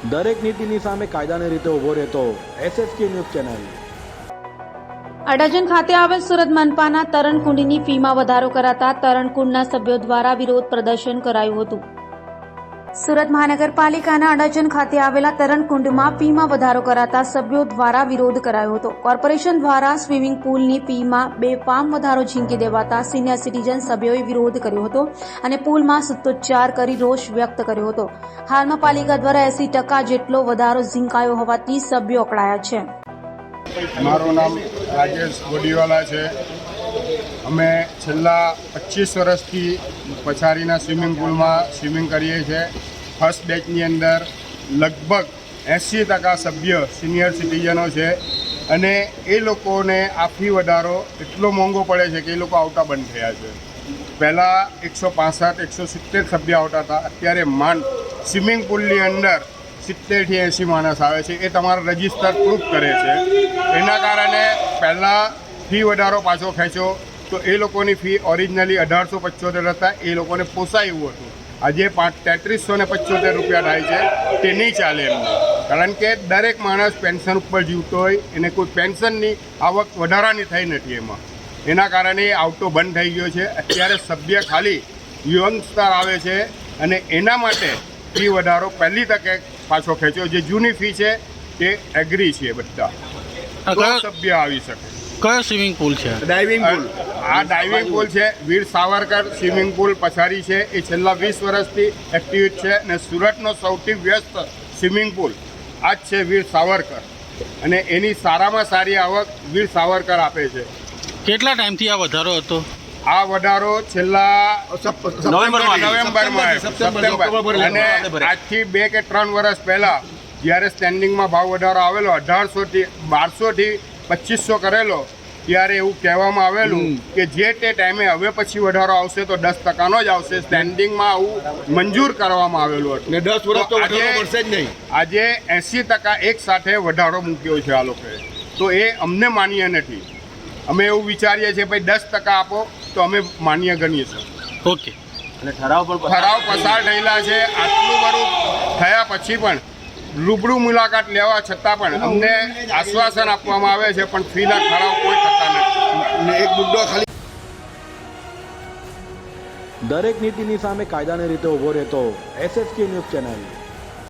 દરેક નીતિની સામે કાયદાની રીતે ઊભો રહેતો SSK ન્યૂઝ ચેનલ। અડાજણ ખાતે આવેલ સુરત મનપાના તરણકુંડની ફીમાં વધારો કરાતા તરણકુંડના સભ્યો દ્વારા વિરોધ પ્રદર્શન કરાયું હતું। સુરત મહાનગરપાલિકાના અડાજણ ખાતે આવેલા તરણકુંડમાં ફીમાં વધારો કરાતા સભ્યો દ્વારા વિરોધ કરાયો હતો। કોર્પોરેશન દ્વારા સ્વિમિંગ પુલની ફીમાં બેફામ વધારો ઝીંકી દેવાતા સિનિયર સિટીઝન સભ્યોએ વિરોધ કર્યો હતો અને પુલમાં સૂત્રોચ્ચાર કરી રોષ વ્યક્ત કર્યો હતો। હાલમાં પાલિકા દ્વારા 80% જેટલો વધારો ઝીંકાયો હોવાથી સભ્યો અકળાયા છે। મારું નામ રાજેશ ગોડીવાલા છે। અમે છેલ્લા 25 વર્ષથી પછારીના સ્વિમિંગ પુલમાં સ્વિમિંગ કરીએ છીએ। ફર્સ્ટ બેચની અંદર લગભગ 80% સભ્ય સિનિયર સિટીઝનો છે અને એ લોકોને આ ફી વધારો એટલો મોંઘો પડે છે કે એ લોકો આવતા બંધ થયા છે। પહેલાં 165 170 સભ્ય આવતા હતા, અત્યારે માંડ સ્વિમિંગ પુલની અંદર 70 થી 80 માણસ આવે છે। એ તમારા રજિસ્ટર પ્રૂફ કરે છે। એના કારણે પહેલાં ફી વધારો પાછો ખેંચો તો એ લોકોની ફી ઓરિજિનલી 1875 હતા, એ લોકોને પોસાય એવું હતું। આજે 3375 રૂપિયા થાય છે, તે નહીં ચાલે એમને, કારણ કે દરેક માણસ પેન્શન ઉપર જીવતો હોય, એને કોઈ પેન્શનની આવક વધારાની થઈ નથી એમાં, એના કારણે આવતો બંધ થઈ ગયો છે। અત્યારે સભ્ય ખાલી યંગસ્ટર આવે છે અને એના માટે ફી વધારો પહેલી તકે પાછો ખેંચ્યો। જે જૂની ફી છે તે એગ્રી છે બધા, સભ્ય આવી શકે। કયો સ્વિમિંગ પુલ છે? ડાઇવિંગ પુલ। આ ડાઇવિંગ પુલ છે વીર સાવરકર સ્વિમિંગ પુલ પછાડી છે। એ છેલ્લા 20 વર્ષથી એક્ટિવ છે અને સુરતનો સૌથી વ્યસ્ત સ્વિમિંગ પુલ આ જ છે વીર સાવરકર, અને એની સારામાં સારી આવક વીર સાવરકર આપે છે। કેટલા ટાઈમથી આ વધારો હતો? આ વધારો છેલ્લા નવેમ્બરમાં અને આજથી 2 કે 3 વર્ષ પહેલાં જ્યારે સ્ટેન્ડિંગમાં ભાવ વધારો આવેલો 1800 થી 1200 થી 2500 કરેલો, ત્યારે એવું કહેવામાં આવેલું કે જે તે ટાઈમે હવે પછી વધારો આવશે તો 10%નો જ આવશે। સ્ટેન્ડિંગમાં આવું મંજૂર કરવામાં આવેલું હતું ને 10 વર્ષ તો વધારો મળશે જ નહીં। આજે 80% એક સાથે વધારો મૂક્યો છે આ લોકોએ, તો એ અમને માન્ય નથી। અમે એવું વિચારીએ છીએ ભાઈ 10% આપો તો અમે માન્ય ગણીશું। ઓકે। અને ઠરાવ પસાર થયેલા છે, આટલું બધું થયા પછી પણ રૂબરૂ મુલાકાત લેવા છતાં પણ અમને આશ્વાસન આપવામાં આવે છે, પણ ફીના ઠરાવ કોઈ થતા નથી। એક મુદ્દો ખાલી દરેક નીતિની સામે કાયદાની રીતે ઊભો રહેતો SSK ન્યૂઝ ચેનલ।